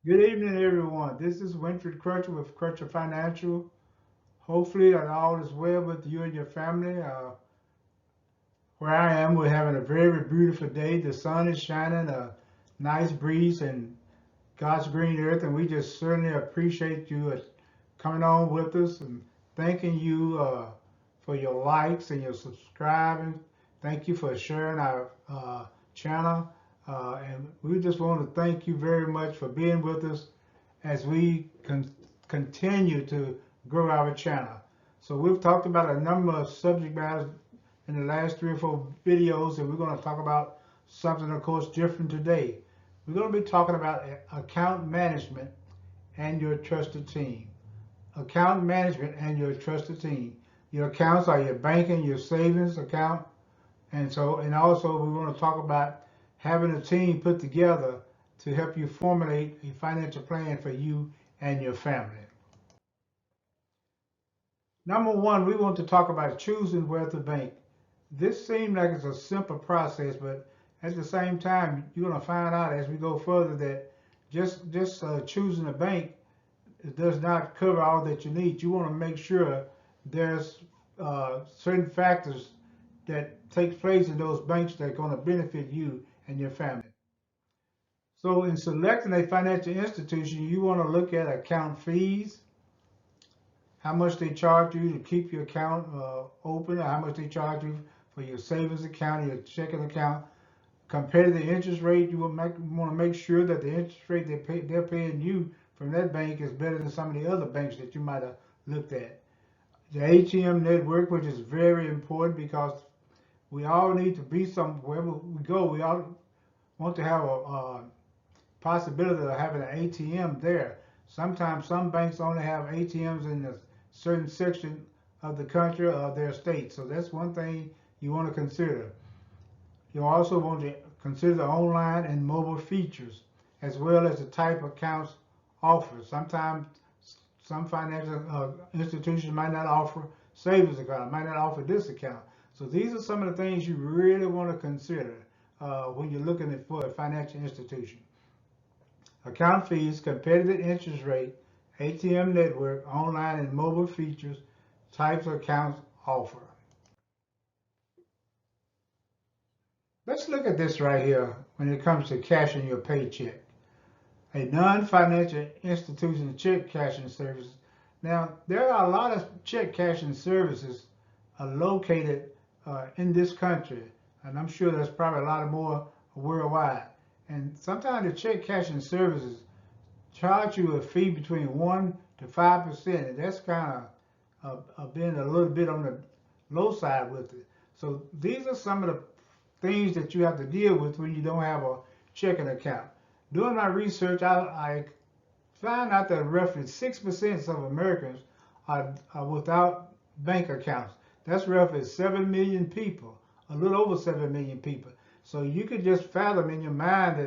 Good evening, everyone. This is Winfred Crutcher with Crutcher Financial. Hopefully, that all is well with you and your family. Where I am, we're having a very beautiful day. The sun is shining, a nice breeze, and God's green earth. And we just certainly appreciate you coming on with us and thanking you for your likes and your subscribing. Thank you for sharing our channel. And we just want to thank you very much for being with us as we continue to grow our channel. So we've talked about a number of subject matters in the last 3 or 4 videos, and we're going to talk about something, of course, different today. We're going to be talking about account management and your trusted team. Account management and your trusted team. Your accounts are your banking, your savings account, and also we want to talk about having a team put together to help you formulate a financial plan for you and your family. Number one, we want to talk about choosing where to bank. This seems like it's a simple process, but at the same time, you're going to find out as we go further that just choosing a bank does not cover all that you need. You want to make sure there's certain factors that take place in those banks that are going to benefit you and your family. So in selecting a financial institution, you want to look at account fees, how much they charge you to keep your account open, or how much they charge you for your savings account, your checking account. Compare the interest rate. You want to make sure that the interest rate they're paying you from that bank is better than some of the other banks that you might have looked at. The ATM network, which is very important because we all need to be somewhere we go. We all want to have a possibility of having an ATM there. Sometimes some banks only have ATMs in a certain section of the country or their state. So that's one thing you want to consider. You also want to consider the online and mobile features as well as the type of accounts offered. Sometimes some financial institutions might not offer savings account, might not offer this account. So these are some of the things you really want to consider when you're looking for a financial institution. Account fees, competitive interest rate, ATM network, online and mobile features, types of accounts offer. Let's look at this right here when it comes to cashing your paycheck. A non-financial institution check cashing service. Now, there are a lot of check cashing services located in this country, and I'm sure there's probably a lot more worldwide. And sometimes the check cashing services charge you a fee between 1 to 5%, and that's kind of being a little bit on the low side with it. So these are some of the things that you have to deal with when you don't have a checking account. Doing my research, I found out that roughly 6% of Americans are without bank accounts. That's roughly 7 million people, a little over 7 million people. So you could just fathom in your mind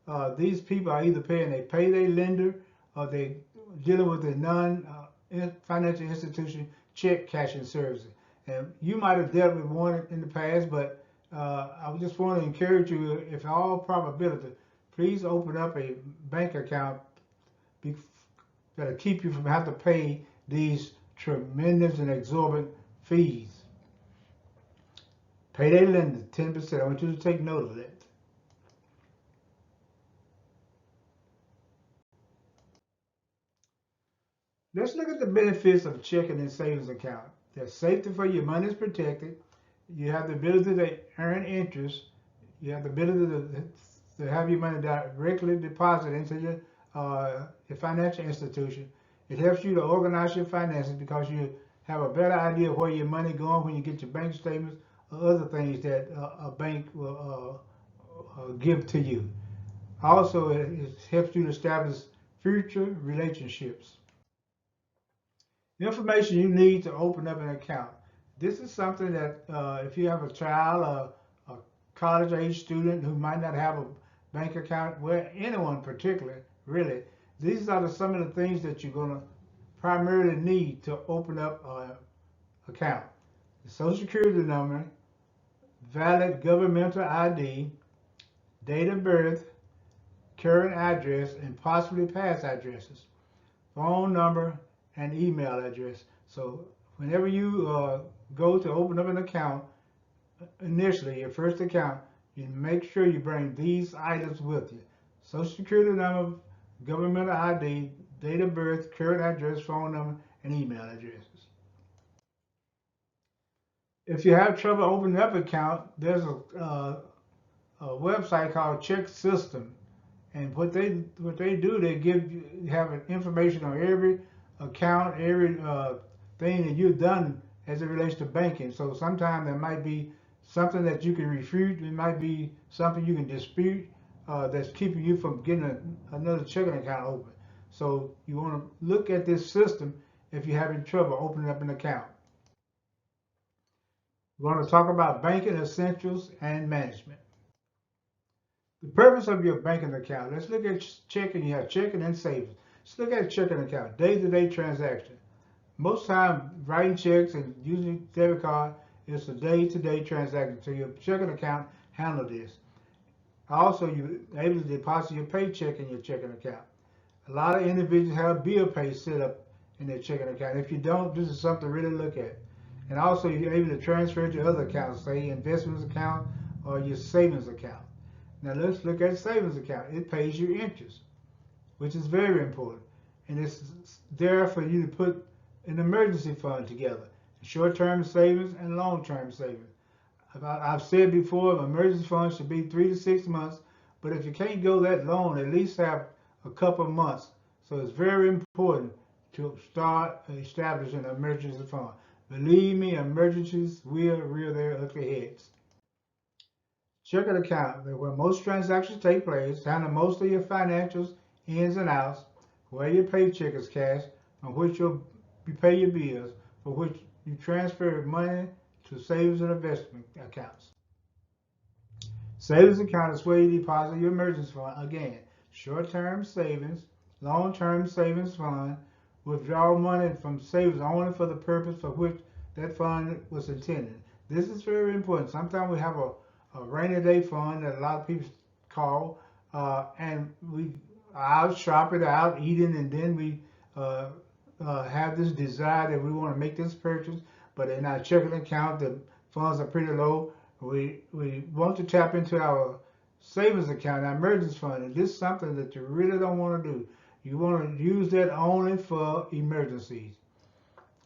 that these people are either paying a payday lender or they dealing with a non-financial institution check cashing services. And you might have dealt with one in the past, but I just want to encourage you, if all probability, please open up a bank account that'll keep you from having to pay these tremendous and exorbitant fees. Payday lender, 10%. I want you to take note of that. Let's look at the benefits of checking and savings account. There's safety for your money is protected. You have the ability to earn interest. You have the ability to have your money directly deposited into your financial institution. It helps you to organize your finances because you have a better idea of where your money going when you get your bank statements or other things that a bank will give to you. Also, it helps you to establish future relationships. The information you need to open up an account. This is something that if you have a child, a college age student who might not have a bank account, well, anyone particularly, really, these are some of the things that you're going to primarily need to open up an account. The social security number, valid governmental ID, date of birth, current address, and possibly past addresses, phone number, and email address. So whenever you go to open up an account, initially your first account, you make sure you bring these items with you: Social Security number, government ID, date of birth, current address, phone number, and email addresses. If you have trouble opening up an account, there's a website called Check System, and what they do, they give you have information on every account, every thing that you've done as it relates to banking. So sometimes there might be something that you can refute. It might be something you can dispute that's keeping you from getting another checking account open. So you want to look at this system if you're having trouble opening up an account. We're going to talk about banking essentials and management. The purpose of your banking account. Let's look at checking. You have checking and savings. Let's look at checking account, day-to-day transaction. Most time, writing checks and using debit card is a day-to-day transaction. So your checking account handle this. Also, you're able to deposit your paycheck in your checking account. A lot of individuals have bill pay set up in their checking account. If you don't, this is something to really look at. And also, you're able to transfer to other accounts, say investments account or your savings account. Now let's look at savings account. It pays you interest, which is very important. And it's there for you to put an emergency fund together, short-term savings and long-term savings. I've said before, emergency funds should be 3 to 6 months, but if you can't go that long, at least have a couple of months. So it's very important to start establishing an emergency fund. Believe me, emergencies will rear their ugly heads. Checking account, where most transactions take place, handle most of your financials, ins and outs, where your paycheck is cash, on which you pay your bills, for which you transfer money to savings and investment accounts. Savings account is where you deposit your emergency fund. Again, short-term savings, long-term savings fund, withdraw money from savings only for the purpose for which that fund was intended. This is very important. Sometimes we have a rainy day fund that a lot of people call, and we are out shopping, out eating, and then we have this desire that we want to make this purchase, but in our checking account the funds are pretty low. We want to tap into our savings account, our emergency fund, and this is something that you really don't want to do. You want to use that only for emergencies.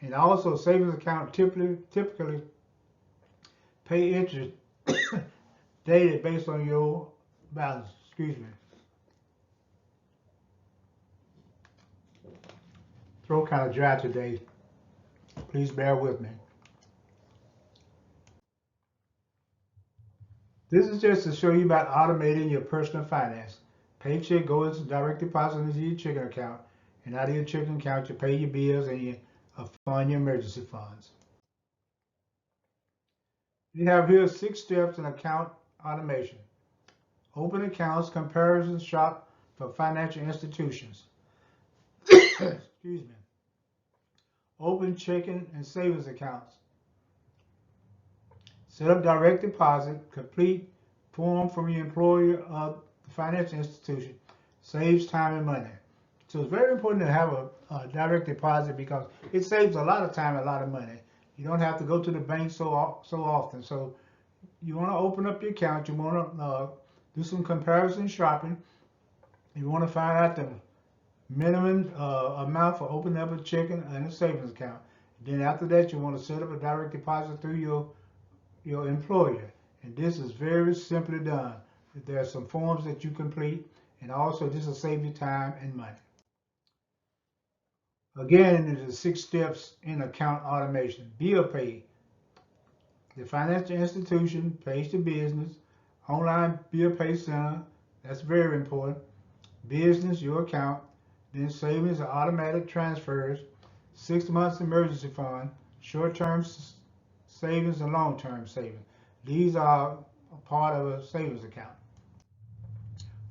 And also, savings account typically pay interest daily based on your balance. Excuse me. Throat kind of dry today. Please bear with me. This is just to show you about automating your personal finance. Paycheck goes direct deposit into your checking account, and out of your checking account you pay your bills and you fund your emergency funds. You have here 6 steps in account automation. Open accounts, comparison shop for financial institutions. Excuse me. Open checking and savings accounts. Set up direct deposit, complete form from your employer of the financial institution. Saves time and money. So it's very important to have a direct deposit because it saves a lot of time, a lot of money. You don't have to go to the bank so often. So you want to open up your account. You want to do some comparison shopping. You want to find out the minimum amount for opening up a checking and a savings account. Then after that, you want to set up a direct deposit through your employer. And this is very simply done. There are some forms that you complete, and also this will save you time and money. Again, there's 6 steps in account automation. Bill pay. The financial institution pays the business. Online bill pay center. That's very important. Business, your account. Then savings are automatic transfers. 6 months emergency fund. Short-term savings and long-term savings. These are a part of a savings account.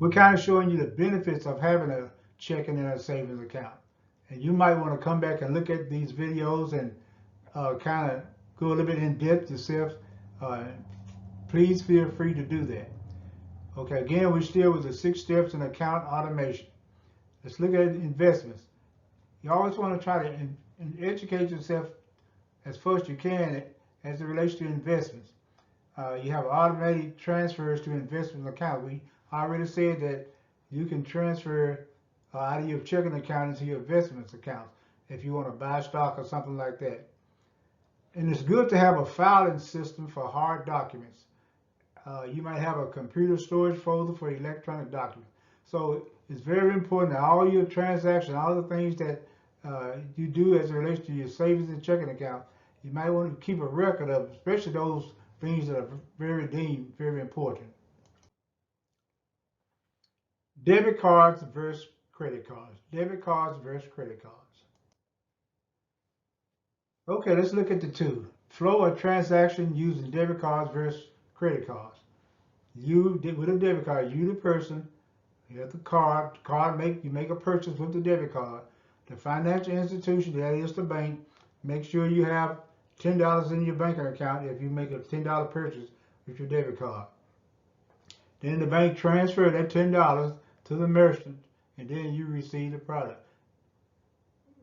We're kind of showing you the benefits of having a checking and a savings account. And you might want to come back and look at these videos and kind of go a little bit in depth yourself. Please feel free to do that. Okay, again, we're still with the 6 steps in account automation. Let's look at investments. You always want to try to educate yourself as first you can as it relates to investments. You have automatic transfers to investment account. We already said that you can transfer out of your checking account into your investments account if you want to buy stock or something like that. And it's good to have a filing system for hard documents. You might have a computer storage folder for electronic documents. So it's very important that all your transactions, all the things that you do as it relates to your savings and checking account, you might want to keep a record of, especially those things that are deemed very important. Debit cards versus credit cards. Debit cards versus credit cards. Okay, let's look at the two. Flow of transaction using debit cards versus credit cards. You with a debit card, you the person, you have the card. You make a purchase with the debit card. The financial institution, that is the bank, make sure you have $10 in your banking account if you make a $10 purchase with your debit card. Then the bank transfer that $10 to the merchant, and then you receive the product.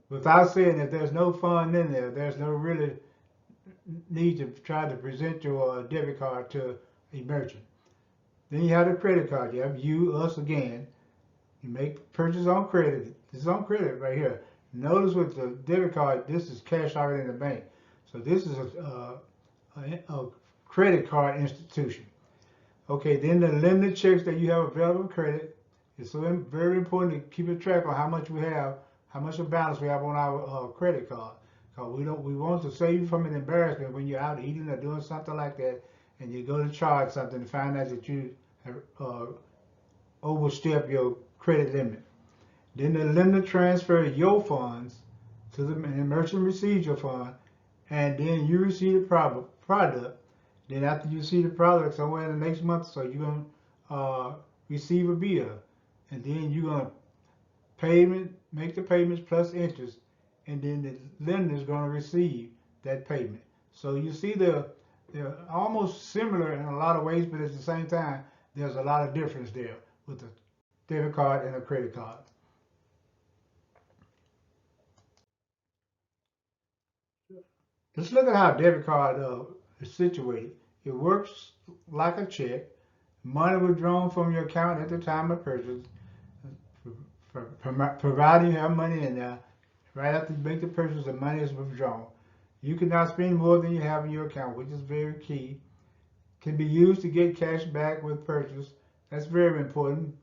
Without saying that there's no fun in there, there's no really need to try to present your debit card to a merchant. Then you have the credit card. You have us again. You make purchase on credit. This is on credit right here. Notice with the debit card, this is cash already in the bank. So this is a credit card institution. Okay, then the limited checks that you have available credit. It's so very important to keep a track on how much we have, how much of balance we have on our credit card. Because we want to save you from an embarrassment when you're out eating or doing something like that, and you go to charge something and find out that you have overstepped your credit limit. Then the lender transfer your funds to the merchant receives your fund, and then you receive the product. Then after you see the product somewhere in the next month or so, you're gonna receive a bill, and then you're gonna make the payments plus interest, and then the lender is gonna receive that payment. So you see they're almost similar in a lot of ways, but at the same time, there's a lot of difference there with a debit card and a credit card. Let's look at how a debit card is situated. It works like a check. Money withdrawn from your account at the time of purchase, providing you have money in there. Right after you make the purchase, the money is withdrawn. You cannot spend more than you have in your account, which is very key. Can be used to get cash back with purchase. That's very important.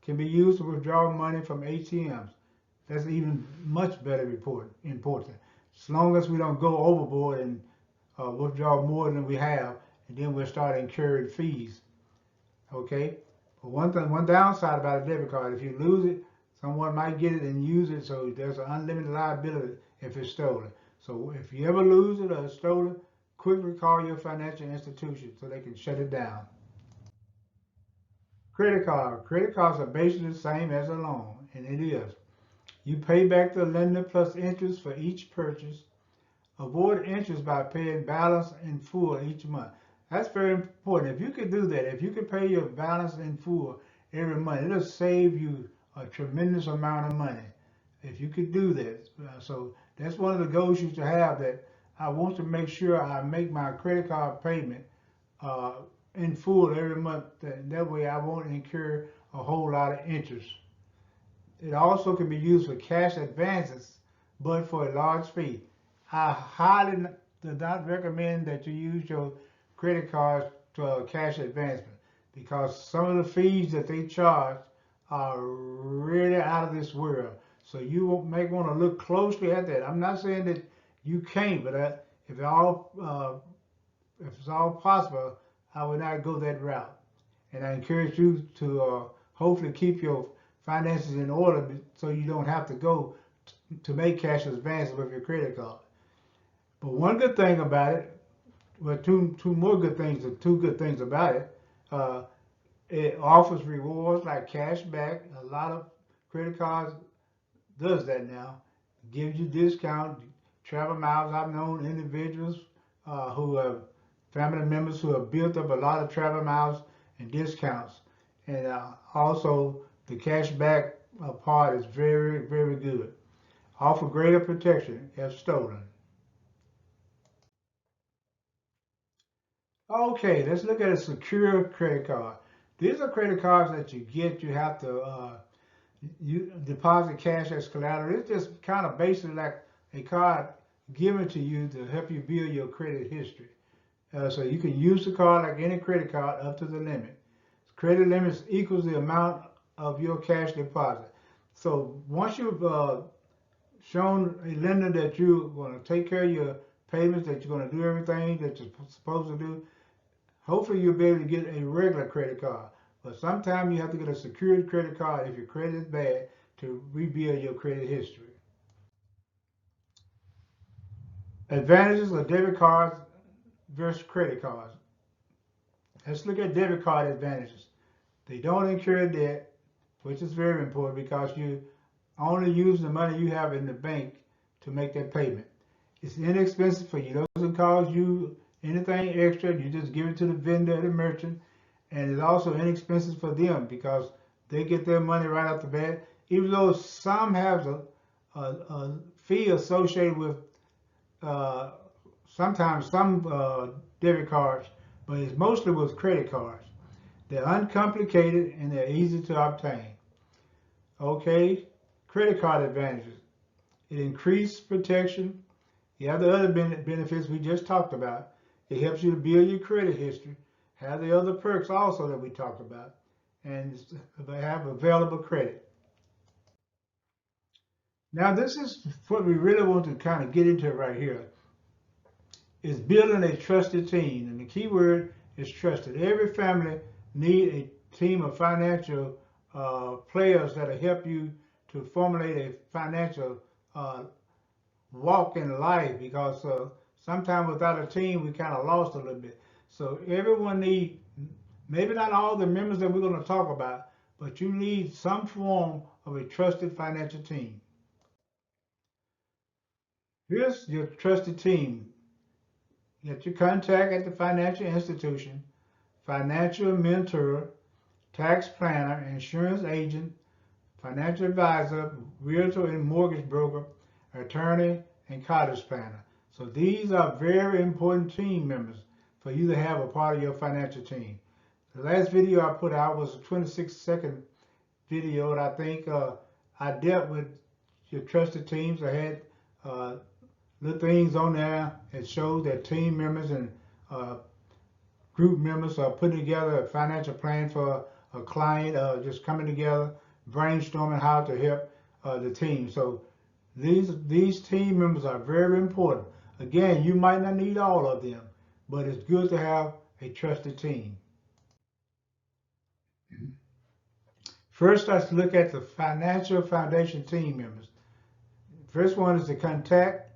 Can be used to withdraw money from ATMs. That's even much better important. As long as we don't go overboard and withdraw more than we have, and then we'll start incurring fees. Okay? But one downside about a debit card, if you lose it, someone might get it and use it, so there's an unlimited liability if it's stolen. So if you ever lose it or it's stolen, quickly call your financial institution so they can shut it down. Credit card. Credit cards are basically the same as a loan, and it is. You pay back the lender plus interest for each purchase. Avoid interest by paying balance in full each month. That's very important. If you could do that, if you could pay your balance in full every month, it'll save you a tremendous amount of money. If you could do that. So that's one of the goals you should have, that I want to make sure I make my credit card payment in full every month. That way I won't incur a whole lot of interest. It also can be used for cash advances, but for a large fee. I highly do not recommend that you use your credit cards to cash advancement, because some of the fees that they charge are really out of this world. So you may want to look closely at that. I'm not saying that you can't, but if it's all possible, I would not go that route. And I encourage you to hopefully keep your finances in order so you don't have to go to make cash advances with your credit card. But one good thing about it, well, two good things about it. It offers rewards like cash back. A lot of credit cards does that now. Gives you discount, travel miles. I've known individuals who have family members who have built up a lot of travel miles and discounts. and also the cash back part is very, very good. Offer greater protection if stolen. Okay, let's look at a secure credit card. These are credit cards that you get. You have to you deposit cash as collateral. It's just kind of basically like a card given to you to help you build your credit history. So you can use the card like any credit card up to the limit. Credit limits equals the amount of your cash deposit. So once you've shown a lender that you're going to take care of your payments, that you're going to do everything that you're supposed to do, hopefully you'll be able to get a regular credit card. But sometimes you have to get a secured credit card if your credit is bad to rebuild your credit history. Advantages of debit cards versus credit cards. Let's look at debit card advantages. They don't incur debt, which is very important because you only use the money you have in the bank to make that payment. It's inexpensive for you. It doesn't cost you anything extra. You just give it to the vendor, the merchant, and it's also inexpensive for them because they get their money right off the bat. Even though some have a fee associated with uh, sometimes some debit cards, but it's mostly with credit cards. They're uncomplicated and they're easy to obtain. Okay, credit card advantages. It increases protection. You have the other benefits we just talked about. It helps you to build your credit history. Have the other perks also that we talked about, and have available credit. Now this is what we really want to kind of get into right here, is building a trusted team. And the key word is trusted. Every family needs a team of financial players that'll help you to formulate a financial walk in life, because sometimes without a team we kind of lost a little bit. So everyone needs, maybe not all the members that we're going to talk about, but you need some form of a trusted financial team. Here's your trusted team. Get your contact at the financial institution, financial mentor, tax planner, insurance agent, financial advisor, realtor and mortgage broker, attorney, and cottage planner. So these are very important team members for you to have a part of your financial team. The last video I put out was a 26-second video, and I think I dealt with your trusted teams. I had little things on there that showed that team members and group members are putting together a financial plan for a client, just coming together, brainstorming how to help the team. So these team members are very important. Again, you might not need all of them, but it's good to have a trusted team. First, let's look at the financial foundation team members. First one is the contact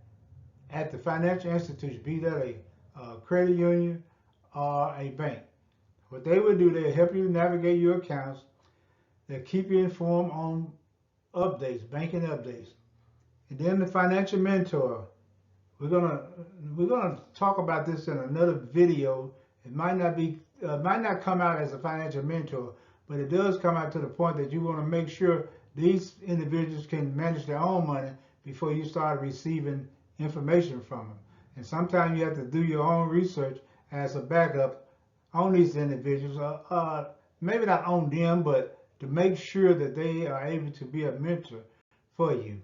at the financial institution, be that a credit union or a bank. What they will do, they'll help you navigate your accounts. They'll keep you informed on updates, banking updates. And then the financial mentor. We're gonna talk about this in another video. It might not come out as a financial mentor, but it does come out to the point that you want to make sure these individuals can manage their own money before you start receiving information from them. And sometimes you have to do your own research as a backup on these individuals, maybe not on them, but to make sure that they are able to be a mentor for you.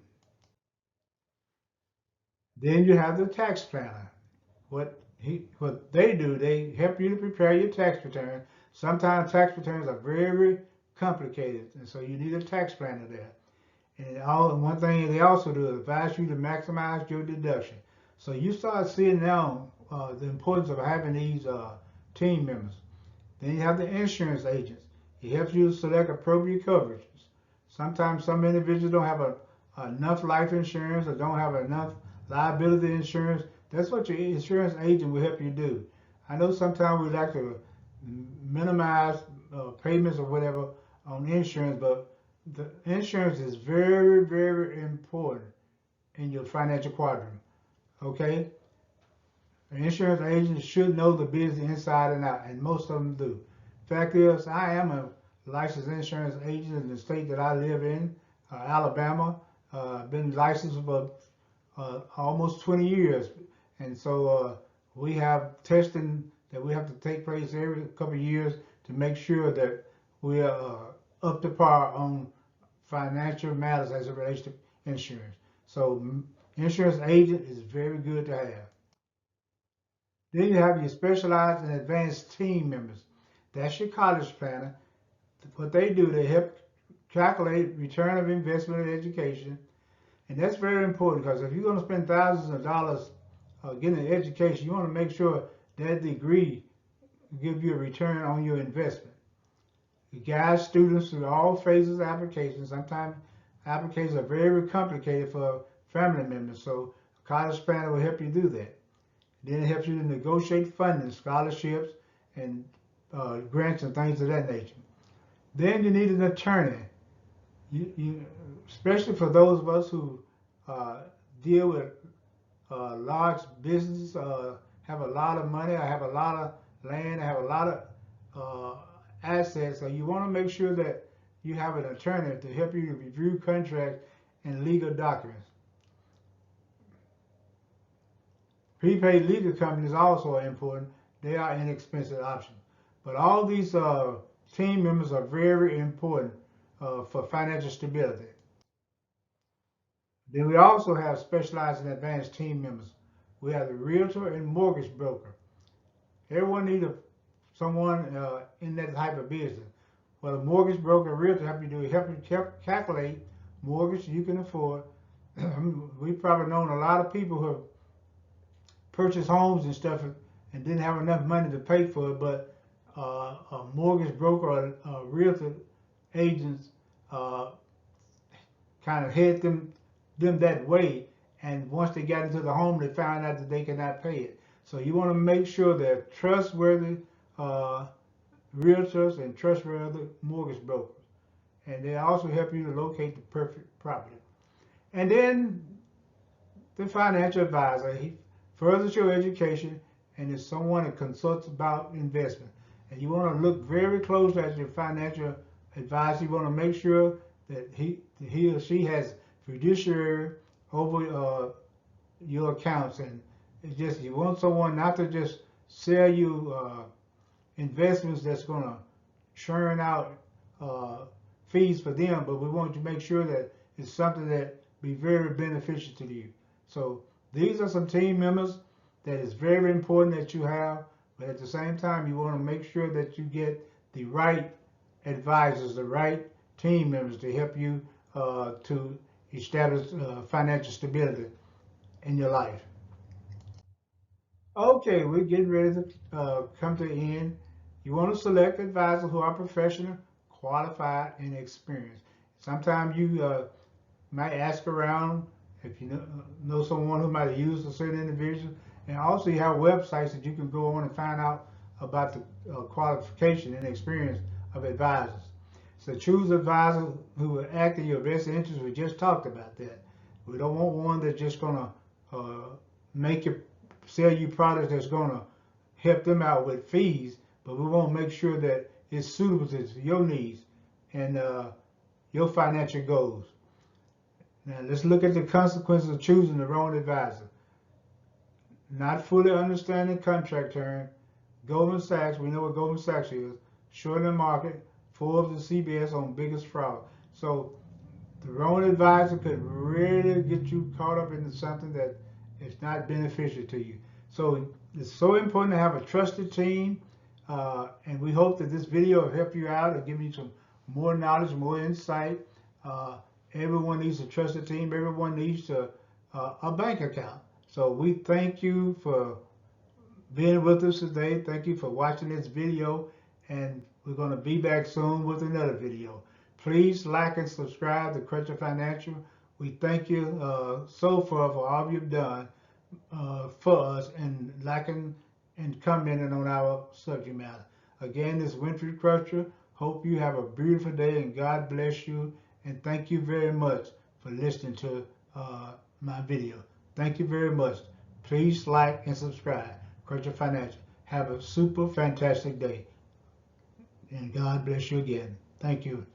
Then you have the tax planner. What they do, they help you to prepare your tax return. Sometimes tax returns are very complicated, and so you need a tax planner there. And one thing they also do is advise you to maximize your deduction. So you start seeing now the importance of having these team members. Then you have the insurance agents. He helps you to select appropriate coverages. Sometimes some individuals don't have enough life insurance or don't have enough liability insurance. That's what your insurance agent will help you do. I know sometimes we like to minimize payments or whatever on insurance, but the insurance is very important in your financial quadrant. Okay? An insurance agent should know the business inside and out, and most of them do. Fact is, I am licensed insurance agent in the state that I live in, Alabama. Been licensed for almost 20 years. And so we have testing that we have to take place every couple of years to make sure that we are up to par on financial matters as it relates to insurance. So insurance agent is very good to have. Then you have your specialized and advanced team members. That's your college planner. What they do, they help calculate return of investment in education. And that's very important because if you're going to spend thousands of dollars getting an education, you want to make sure that degree give you a return on your investment. It guides students through all phases of applications. Sometimes applications are very complicated for family members, so a college planner will help you do that. Then it helps you to negotiate funding, scholarships, and grants and things of that nature. Then you need an attorney. Especially for those of us who deal with large business, have a lot of money, I have a lot of land, I have a lot of assets. So you want to make sure that you have an attorney to help you to review contracts and legal documents. Prepaid legal companies also are important. They are inexpensive options. But all these team members are very important for financial stability. Then we also have specialized and advanced team members. We have the realtor and mortgage broker. Everyone needs someone in that type of business. Well, a mortgage broker, realtor help you calculate mortgage you can afford. We've probably known a lot of people who have purchased homes and stuff and didn't have enough money to pay for it, but a mortgage broker or realtor agents kind of head them that way, and once they got into the home, they found out that they cannot pay it. So you want to make sure they're trustworthy realtors and trustworthy mortgage brokers, and they also help you to locate the perfect property. And then the financial advisor, he furthers your education and is someone that consults about investment. And you want to look very closely at your financial advisor. You want to make sure that he or she has fiduciary over your accounts, and it's just you want someone not to just sell you investments that's going to churn out fees for them, but we want to make sure that it's something that be very beneficial to you. So these are some team members that is very important that you have, but at the same time you want to make sure that you get the right advisors, the right team members to help you to establish financial stability in your life. Okay, we're getting ready to come to the end. You want to select advisors who are professional, qualified, and experienced. Sometimes you might ask around if you know someone who might have used a certain individual, and also you have websites that you can go on and find out about the qualification and experience of advisors. So choose advisors who will act in your best interest. We just talked about that. We don't want one that's just going to make you sell you products that's going to help them out with fees, but we want to make sure that it's suitable to your needs and your financial goals. Now let's look at the consequences of choosing the wrong advisor. Not fully understanding contract terms. Goldman Sachs, we know what Goldman Sachs is, shorting the market, Forbes and CBS on biggest fraud. So the wrong advisor could really get you caught up into something that is not beneficial to you. So it's so important to have a trusted team, and we hope that this video will help you out and give you some more knowledge, more insight. Everyone needs a trusted team. Everyone needs a bank account. So we thank you for being with us today. Thank you for watching this video, and we're going to be back soon with another video. Please like and subscribe to Crutcher Financial. We thank you so far for all you've done for us and liking and commenting on our subject matter. Again, this is Winfrey Crutcher. Hope you have a beautiful day and God bless you. And thank you very much for listening to my video. Thank you very much. Please like and subscribe. Crutcher Financial. Have a super fantastic day. And God bless you again. Thank you.